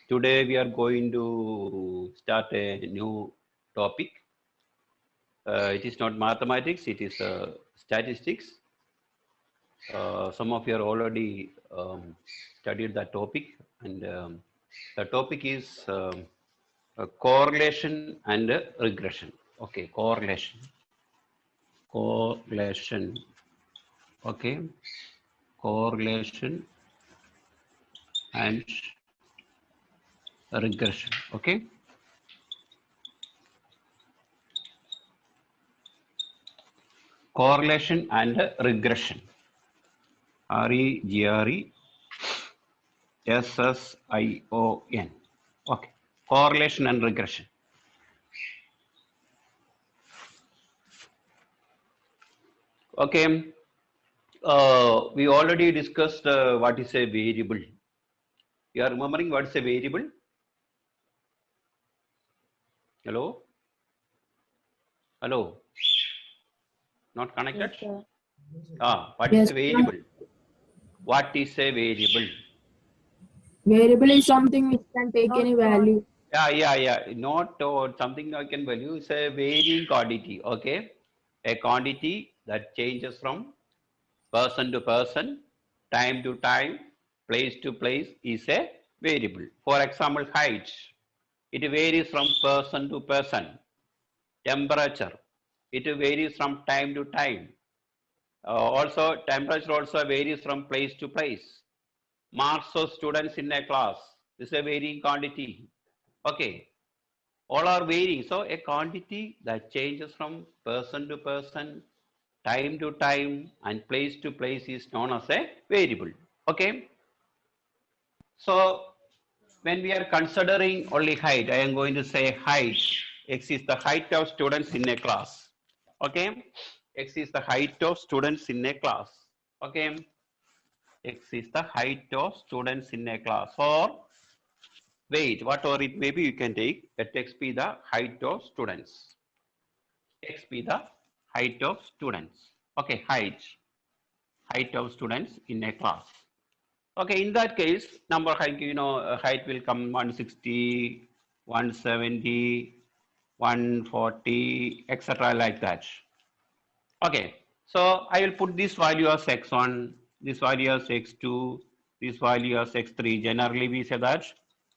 Today we are going to start a new topic. It is not mathematics, it is statistics. Some of you are already studied that topic, and the topic is correlation and regression. Okay, correlation. Okay, correlation and regression. Okay. Correlation and regression. REGRESSION. Okay. Correlation and regression. Okay. We already discussed what is a variable. You are remembering what is a variable? Hello? Hello? Not connected? Yes, What is a variable? What is a variable? variable is something which can take any value. Yeah. Not something I can value. It's a varying quantity. Okay. A quantity that changes from person to person, time to time, place to place is a variable. For example, height. It varies from person to person. Temperature. It varies from time to time. Also, temperature also varies from place to place. Marks of students in a class is a varying quantity. Okay. All are varying. So a quantity that changes from person to person, time to time, and place to place is known as a variable. Okay. So when we are considering only height, I am going to say height. X is the height of students in a class. Okay. X is the height of students in a class. Okay. X is the height of students in a class. Or weight, whatever it may be, you can take. Let X be the height of students. X be the height of students. Okay, height of students in a class. Okay, in that case, number height, height will come 160, 170, 140, etc. like that. Okay, so I will put this value as x1, this value as x2, this value as x3. Generally, we say that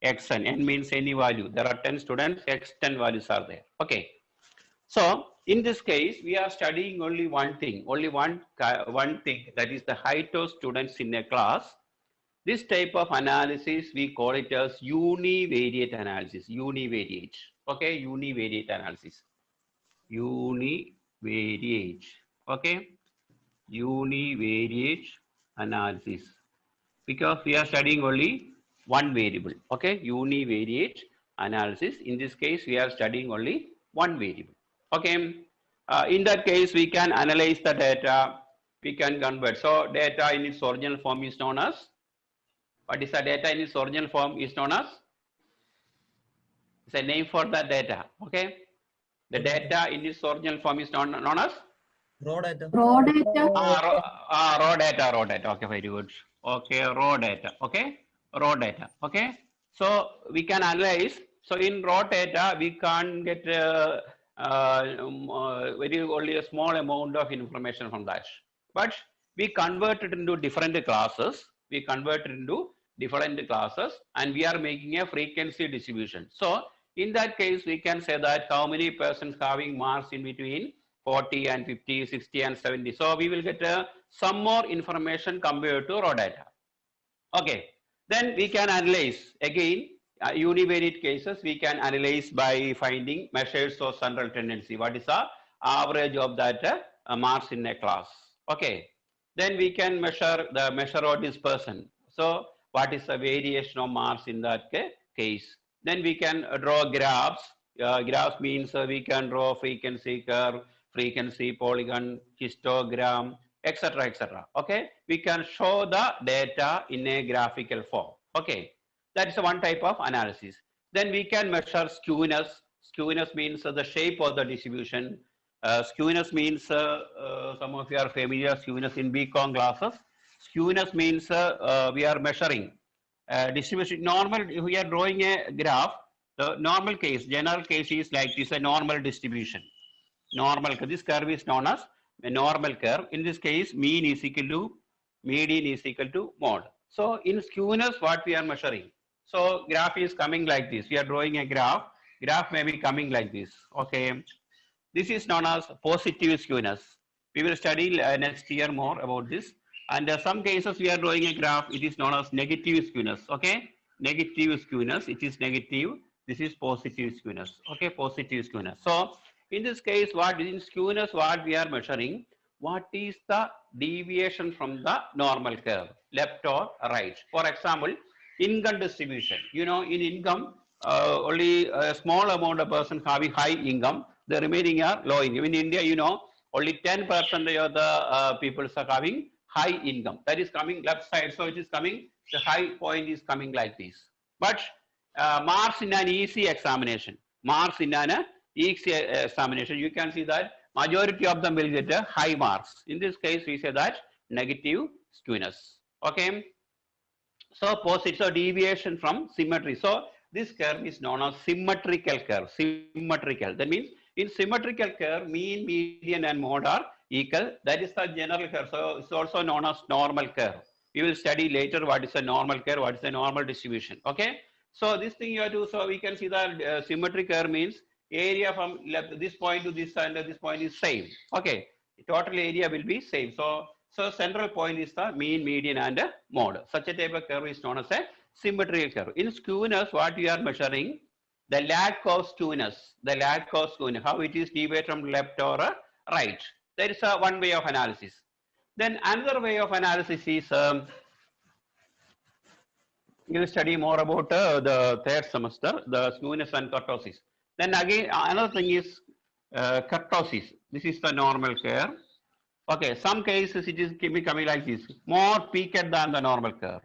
xn, n means any value. There are 10 students, x10 values are there. Okay, so in this case, we are studying only one thing, thing, that is the height of students in a class. This type of analysis, we call it as univariate analysis, univariate. Okay, univariate analysis, univariate. Okay, univariate analysis, because we are studying only one variable. Okay, univariate analysis. In this case, we are studying only one variable. Okay, in that case, we can analyze the data, we can convert. So data in its original form is known as, what is the data in its original form is known as? It's a name for the data. Okay, the data in its original form is known as? Raw data. Raw data. Raw data. Okay, very good. Okay, raw data. Okay, raw data. Okay, so we can analyze. So in raw data, we can't get very only a small amount of information from that. But we convert it into different classes. We convert it into different classes, and we are making a frequency distribution. So in that case, we can say that how many persons having marks in between 40 and 50, 60 and 70. So we will get some more information compared to raw data. Okay, then we can analyze again univariate cases. We can analyze by finding measures of central tendency. What is the average of that marks in a class? Okay, then we can measure of dispersion. So what is the variation of marks in that case? Then we can draw graphs. Graphs means we can draw frequency curve, frequency polygon, histogram, etc. Okay, we can show the data in a graphical form. Okay, that is one type of analysis. Then we can measure skewness. Skewness means the shape of the distribution. Skewness means some of you are familiar, skewness in BCom classes. Skewness means we are measuring distribution. Normal, if we are drawing a graph, the normal case, general case is like this, a normal distribution. Normal, this curve is known as a normal curve. In this case, mean is equal to median is equal to mode. So in skewness, what we are measuring? So graph is coming like this. We are drawing a graph. Graph may be coming like this. Okay. This is known as positive skewness. We will study next year more about this. And some cases we are drawing a graph. It is known as negative skewness. Okay. Negative skewness. It is negative. This is positive skewness. Okay. Positive skewness. So in this case, what in skewness, what we are measuring, what is the deviation from the normal curve, left or right? For example, income distribution. You know, in income, only a small amount of person having high income, the remaining are low income. In India, you know, only 10% of the people are having high income. That is coming left side. So it is coming, the high point is coming like this. But marks in an easy examination, marks in an easy examination, you can see that majority of them will get a high marks. In this case, we say that negative skewness. Okay. So positive, so deviation from symmetry. So this curve is known as symmetrical curve. Symmetrical. That means in symmetrical curve, mean, median, and mode are equal. That is the general curve. So it's also known as normal curve. We will study later what is a normal curve, what is a normal distribution. Okay. So this thing you have to, so we can see that symmetric curve means area from left, this point to this and this point is same. Okay. Total area will be same. So central point is the mean, median, and mode. Such a type of curve is known as a symmetrical curve. In skewness, what we are measuring, the lack of skewness, how it is deviated from left or right. There is one way of analysis. Then another way of analysis is, you will study more about the third semester, the skewness and kurtosis. Then again, another thing is kurtosis. This is the normal curve. Okay, some cases it is coming like this, more peaked than the normal curve.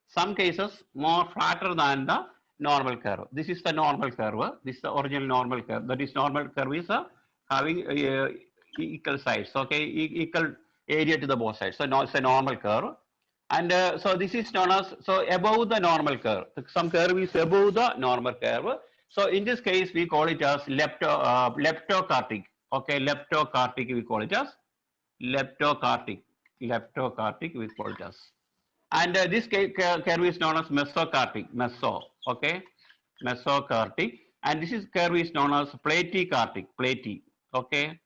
Some cases more flatter than the normal curve. This is the normal curve. This is the original normal curve. That is normal curve is having equal sides. Okay, equal area to the both sides. So now it's a normal curve. And so this is known as, so above the normal curve. Some curve is above the normal curve. So in this case, we call it as leptokartic. Okay, leptokartic we call it as. Leptokartic we call it as. And this curve is known as mesokartic, okay, mesokartic. And this is curve is known as platykartic, okay,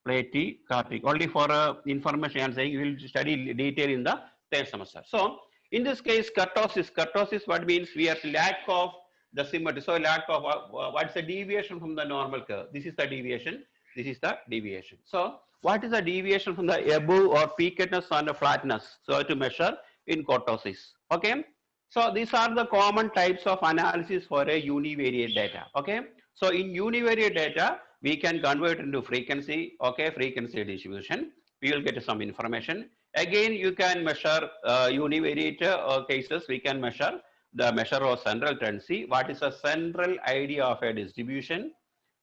platykartic. Only for information I am saying, we will study detail in the third semester. So in this case, kurtosis, what means we have lack of the symmetry. So lack of what's the deviation from the normal curve? This is the deviation. This is the deviation. So what is the deviation from the above or peakedness and the flatness? So to measure in kurtosis. Okay. So these are the common types of analysis for a univariate data. Okay. So in univariate data, we can convert into frequency. Okay, frequency distribution. We will get some information. Again, you can measure univariate cases. We can measure the measure of central tendency. What is the central idea of a distribution?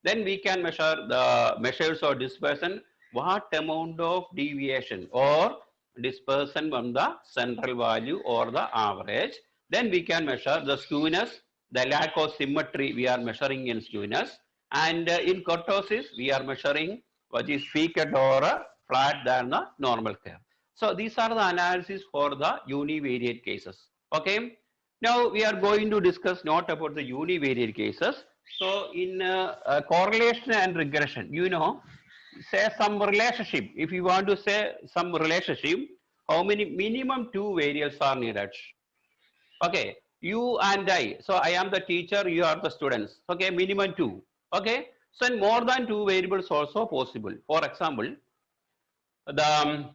Then we can measure the measures of dispersion. What amount of deviation or dispersion from the central value or the average. Then we can measure the skewness, the lack of symmetry we are measuring in skewness. And in kurtosis, we are measuring what is peaked or flat than the normal curve. So these are the analysis for the univariate cases. Okay. Now we are going to discuss not about the univariate cases. So in correlation and regression, you know, say some relationship. If you want to say some relationship, how many minimum 2 variables are needed? Okay, you and I. So I am the teacher, you are the students. Okay, minimum 2. Okay, so more than 2 variables also possible. For example, the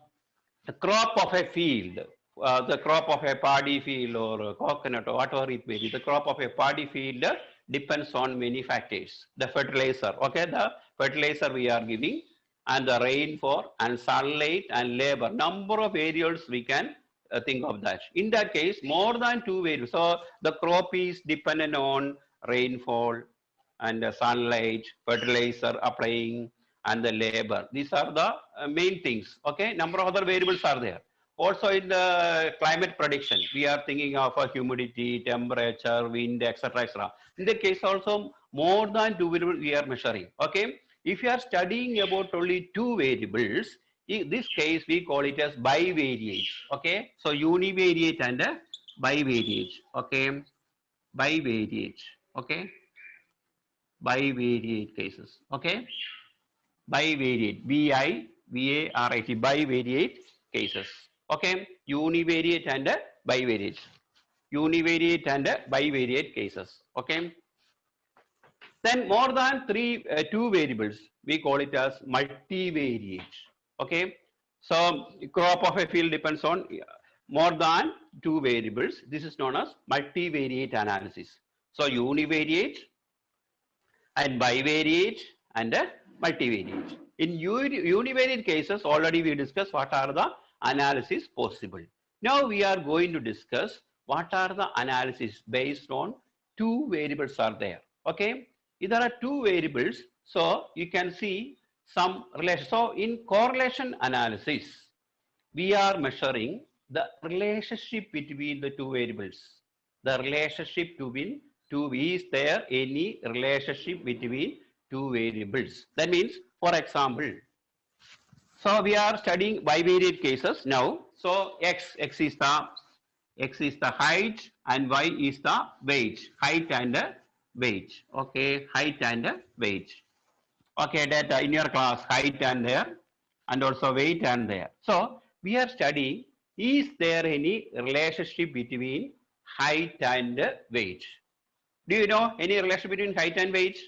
crop of a field, the crop of a paddy field or coconut or whatever it may be, the crop of a paddy field depends on many factors. The fertilizer, okay, the fertilizer we are giving, and the rainfall and sunlight and labor, number of variables we can think of that. In that case, more than 2 variables. So the crop is dependent on rainfall and sunlight, fertilizer applying, and the labor. These are the main things. Okay, number of other variables are there. Also in the climate prediction, we are thinking of humidity, temperature, wind, etc., etc. In the case also, more than two variables we are measuring. Okay. If you are studying about only two variables, in this case we call it as bivariate. Okay. So univariate and bivariate. Okay. Bivariate. Okay. Bivariate cases. Okay. Bivariate. B-I-V-A-R-I-T. Bivariate cases. Okay. Univariate and bivariate. Univariate and bivariate cases. Okay. Then more than two variables, we call it as multivariate. Okay. So crop of a field depends on more than two variables. This is known as multivariate analysis. So univariate and bivariate and multivariate. In univariate cases, already we discussed what are the analysis possible. Now we are going to discuss what are the analysis based on two variables are there. Okay. If there are two variables, so you can see some relation. So in correlation analysis, we are measuring the relationship between the two variables. The relationship between two, is there any relationship between two variables? That means, for example, so we are studying bivariate cases now. So x is the height and y is the weight. Height and weight. Okay, height and weight. Okay, data in your class, height and there, and also weight and there. So we are studying, is there any relationship between height and weight? Do you know any relationship between height and weight?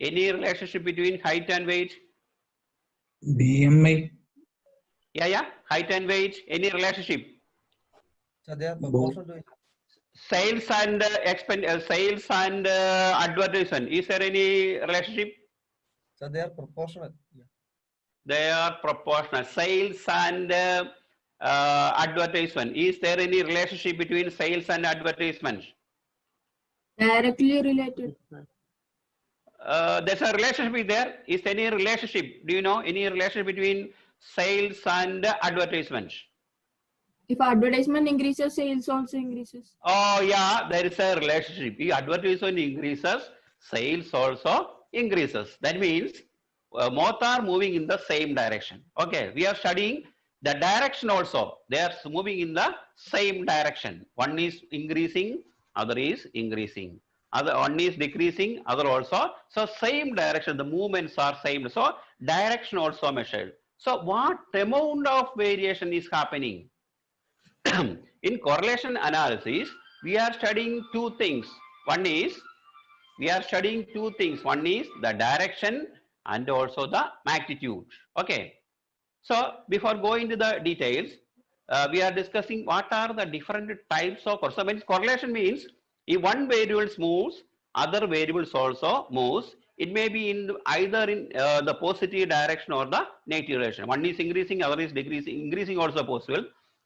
Any relationship between height and weight? BMI. Yeah. Height and weight. Any relationship? So they are proportional to Sales and sales and advertisement. Is there any relationship? so they are proportional. Yeah. They are proportional. Sales and advertisement. Is there any relationship between sales and advertisement? Directly related. There's a relationship there. Is there any relationship? Do you know any relationship between sales and advertisement? If advertisement increases, sales also increases. Oh yeah, there is a relationship. If advertisement increases, sales also increases. That means both are moving in the same direction. Okay, we are studying the direction also. They are moving in the same direction. One is increasing, other is increasing. Other one is decreasing, other also. So same direction, the movements are same. So direction also measured. So what amount of variation is happening? In correlation analysis, we are studying two things. One is, we are studying two things. One is the direction and also the magnitude. Okay. So before going to the details, we are discussing what are the different types of correlation. So when correlation means, if one variable moves, other variables also moves. It may be in either in the positive direction or the negative direction. One is increasing, other is decreasing. Increasing also possible.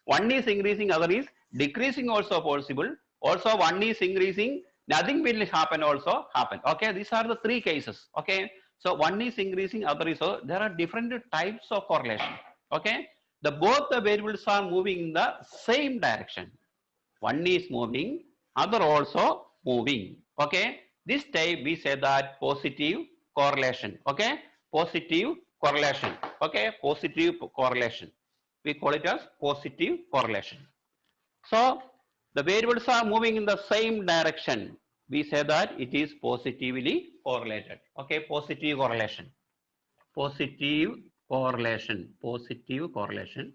One is increasing, other is decreasing also possible. Also one is increasing, nothing will happen also happen. Okay, these are the three cases. Okay, so one is increasing, other is, so there are different types of correlation. Okay, both the variables are moving in the same direction. One is moving, other also moving. Okay, this type we say that positive correlation. Okay, positive correlation. Okay, positive correlation. We call it as positive correlation. So the variables are moving in the same direction. We say that it is positively correlated. Okay, positive correlation. Positive correlation. Positive correlation.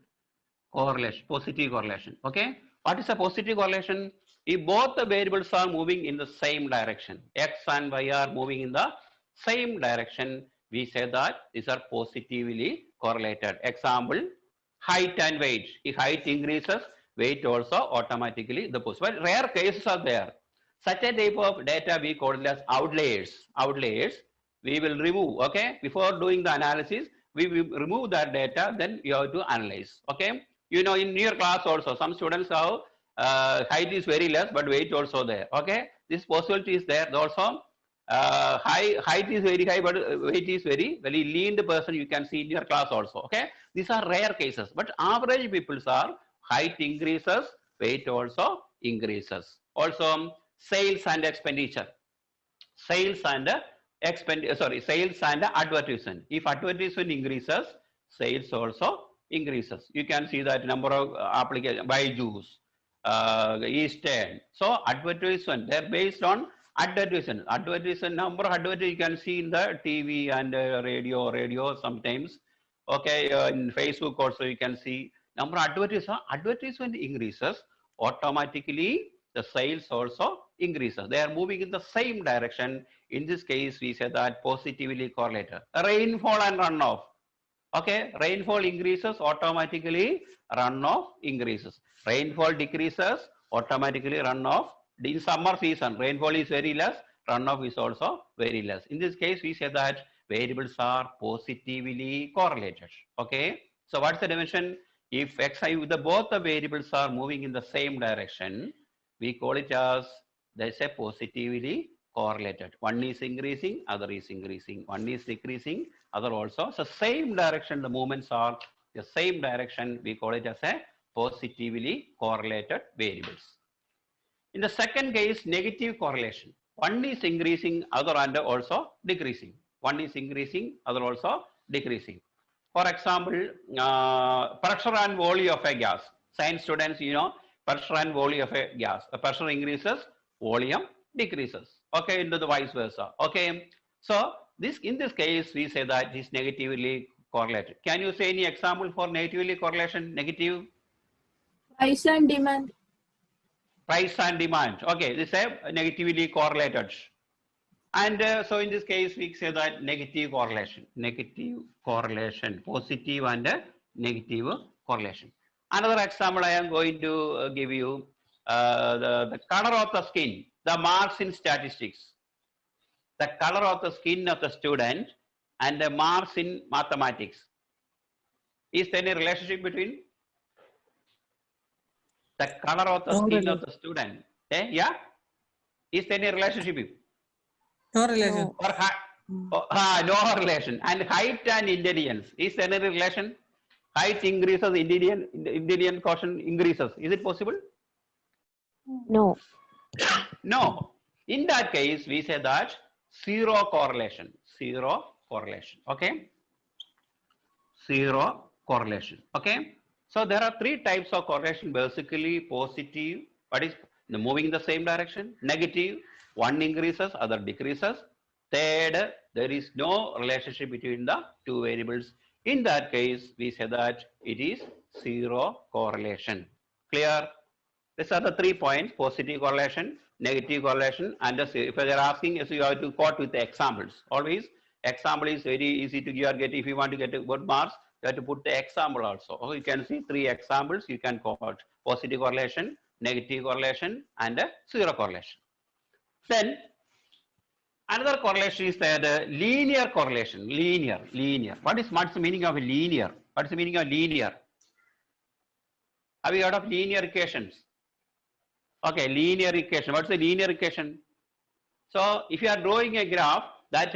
Correlation. Positive correlation. Okay. What is a positive correlation? If both the variables are moving in the same direction, x and y are moving in the same direction, we say that these are positively correlated. Example, height and weight. If height increases, weight also automatically the positive. But rare cases are there. Such a type of data we call it as outliers. Outliers we will remove. Okay, before doing the analysis, we will remove that data. Then you have to analyze. Okay, you know in your class also some students have height is very less but weight also there. Okay, this possibility is there. Also height is very high, but weight is very lean person you can see in your class also. Okay, these are rare cases, but average peoples are height increases, weight also increases. Also, sales and expenditure. Sales and sales and advertisement. If advertisement increases, sales also increases. You can see that number of applications by Jews, Eastern. So advertisement, they're based on advertisement. Advertisement, number of advertisement you can see in the TV and radio sometimes. Okay, in Facebook also you can see number of advertisement increases, automatically the sales also increases. They are moving in the same direction. In this case, we say that positively correlated. Rainfall and runoff. Okay, rainfall increases, automatically runoff increases. Rainfall decreases, automatically runoff. In summer season, rainfall is very less, runoff is also very less. In this case, we say that variables are positively correlated. Okay, so what's the dimension? If both the variables are moving in the same direction, we call it as, they say, positively correlated. One is increasing, other is increasing. One is decreasing, other also. So same direction, the movements are the same direction. We call it as a positively correlated variables. In the second case, negative correlation. One is increasing, other and also decreasing. One is increasing, other also decreasing. For example, pressure and volume of a gas. Science students, you know, pressure and volume of a gas. The pressure increases, volume decreases. Okay, into the vice versa. Okay, so in this case, we say that it is negatively correlated. Can you say any example for negatively correlation? Negative? Price and demand. Price and demand. Okay, this is negatively correlated. And so in this case, we say that negative correlation, positive and negative correlation. Another example I am going to give you, the color of the skin, the marks in statistics, the color of the skin of the student and the marks in mathematics. Is there any relationship between the color of the skin of the student? Yeah? Is there any relationship? No relation. Or no relation. And height and intelligence. Is there any relation? Height increases, intelligence quotient increases. Is it possible? No. No. In that case, we say that zero correlation. Zero correlation. Okay. Zero correlation. Okay. So there are three types of correlation. Basically, positive, what is moving in the same direction. Negative, one increases, other decreases. Third, there is no relationship between the two variables. In that case, we say that it is zero correlation. Clear? These are the 3 points: positive correlation, negative correlation, and if they are asking, you have to quote with the examples. Always, example is very easy to get. If you want to get good marks, you have to put the example also. Or you can see 3 examples. You can quote positive correlation, negative correlation, and zero correlation. Then another correlation is that linear correlation. Linear. What's the meaning of linear? What's the meaning of linear? Have you heard of linear equations? Okay, linear equation. What's the linear equation? So if you are drawing a graph, that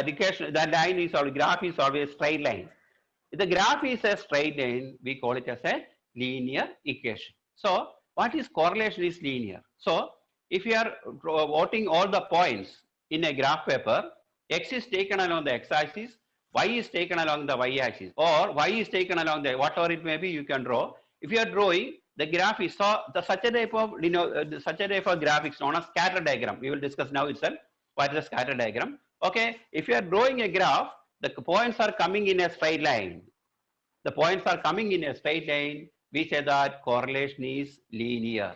equation, that line is always, graph is always straight line. If the graph is a straight line, we call it as a linear equation. So what is correlation is linear. So if you are plotting all the points in a graph paper, x is taken along the x-axis, y is taken along the y-axis, or y is taken along the whatever it may be, you can draw. If you are drawing the graph is such a type of graphics known as scatter diagram. We will discuss now itself what is a scatter diagram. Okay, if you are drawing a graph, the points are coming in a straight line. The points are coming in a straight line. We say that correlation is linear.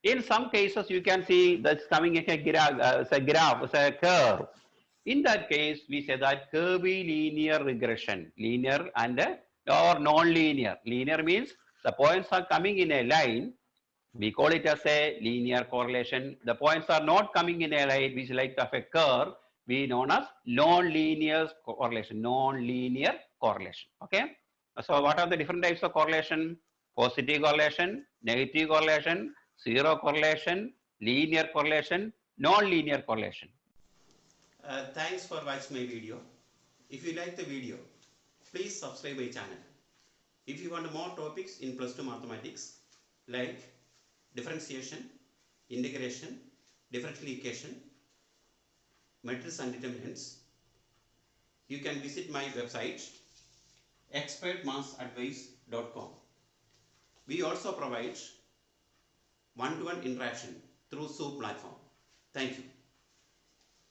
In some cases, you can see that's coming in a graph, a curve. In that case, we say that curvilinear regression, linear and or non-linear. Linear means the points are coming in a line. We call it as a linear correlation. The points are not coming in a line, which is like of a curve. We known as non-linear correlation. Non-linear correlation. Okay. So what are the different types of correlation? Positive correlation, negative correlation, zero correlation, linear correlation, non-linear correlation. thanks for watching my video. If you like the video, please subscribe my channel. If you want more topics in plus 2 mathematics like differentiation, integration, differential equation, matrices and determinants, you can visit my website expertmathsadvice.com. We also provide one-to-one interaction through Zoom platform. Thank you.